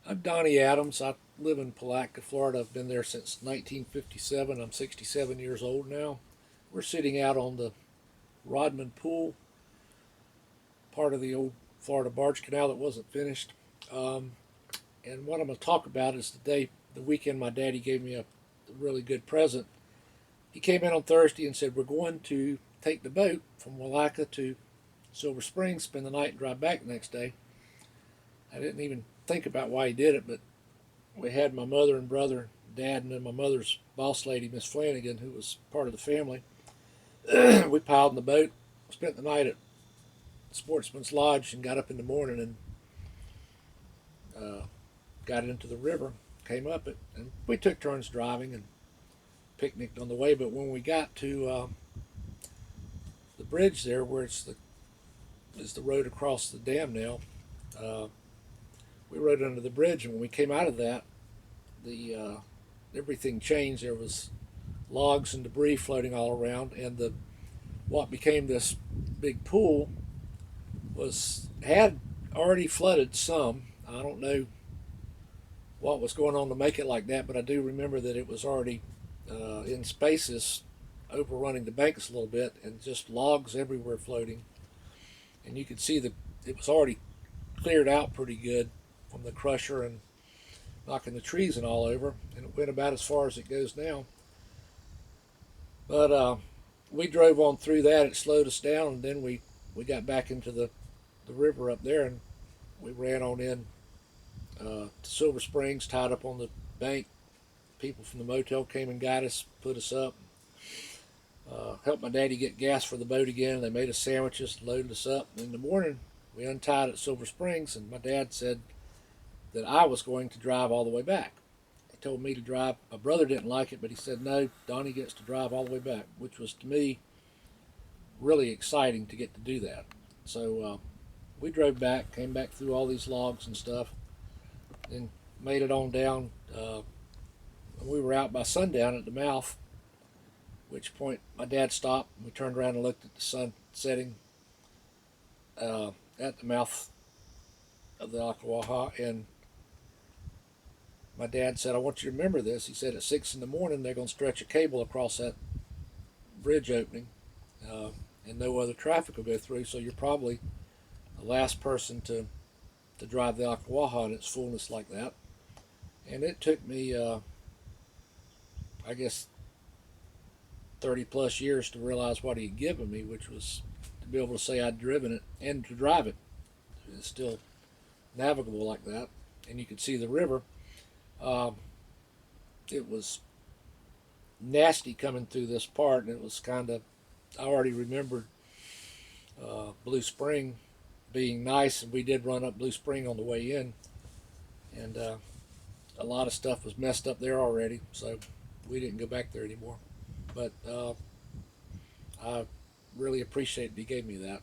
I'm Donnie Adams. I live in Palatka, Florida. I've been there since 1957. I'm 67 years old now. We're sitting out on the Rodman Pool, part of the old Florida Barge Canal that wasn't finished. Um, and what I'm going to talk about is the weekend my daddy gave me a really good present. He came in on Thursday and said, "We're going to take the boat from Palatka to Silver Springs, spend the night, and drive back the next day." I didn't even think about why he did it, but we had my mother and brother, dad, and then my mother's boss lady, Miss Flanagan, who was part of the family. We piled in the boat, spent the night at Sportsman's Lodge, and got up in the morning and got into the river, came up it, and we took turns driving and picnicked on the way. But when we got to the bridge there, where is the road across the dam now, uh, we rode under the bridge, and when we came out of that, the everything changed. There was logs and debris floating all around, and the what became this big pool had already flooded some. I don't know what was going on to make it like that, but I do remember that it was already in spaces overrunning the banks a little bit, and just logs everywhere floating. And you could see that it was already cleared out pretty good from the crusher and knocking the trees and all over, and it went about as far as it goes now. But we drove on through that. It slowed us down, and then we got back into the river up there, and we ran on in to Silver Springs, tied up on the bank. People from the motel came and got us, put us up, helped my daddy get gas for the boat again. They made us sandwiches, loaded us up. And in the morning, we untied at Silver Springs, and my dad said that I was going to drive all the way back. He told me to drive. My brother didn't like it, but he said, "No, Donnie gets to drive all the way back," which was to me really exciting to get to do that. So we drove back, came back through all these logs and stuff, and made it on down. We were out by sundown at the mouth, at which point my dad stopped, and we turned around and looked at the sun setting at the mouth of the Ocklawaha, and my dad said, "I want you to remember this." He said, "At 6 in the morning, they're going to stretch a cable across that bridge opening, uh, and no other traffic will go through, so you're probably the last person to drive the Ocklawaha in its fullness like that." And it took me, I guess, 30 plus years to realize what he had given me, which was to be able to say I'd driven it and to drive it. It's still navigable like that, and you could see the river. Um, it was nasty coming through this part, and it was kind of, I already remembered Blue Spring being nice, and we did run up Blue Spring on the way in, and a lot of stuff was messed up there already, so we didn't go back there anymore. But I really appreciate that he gave me that.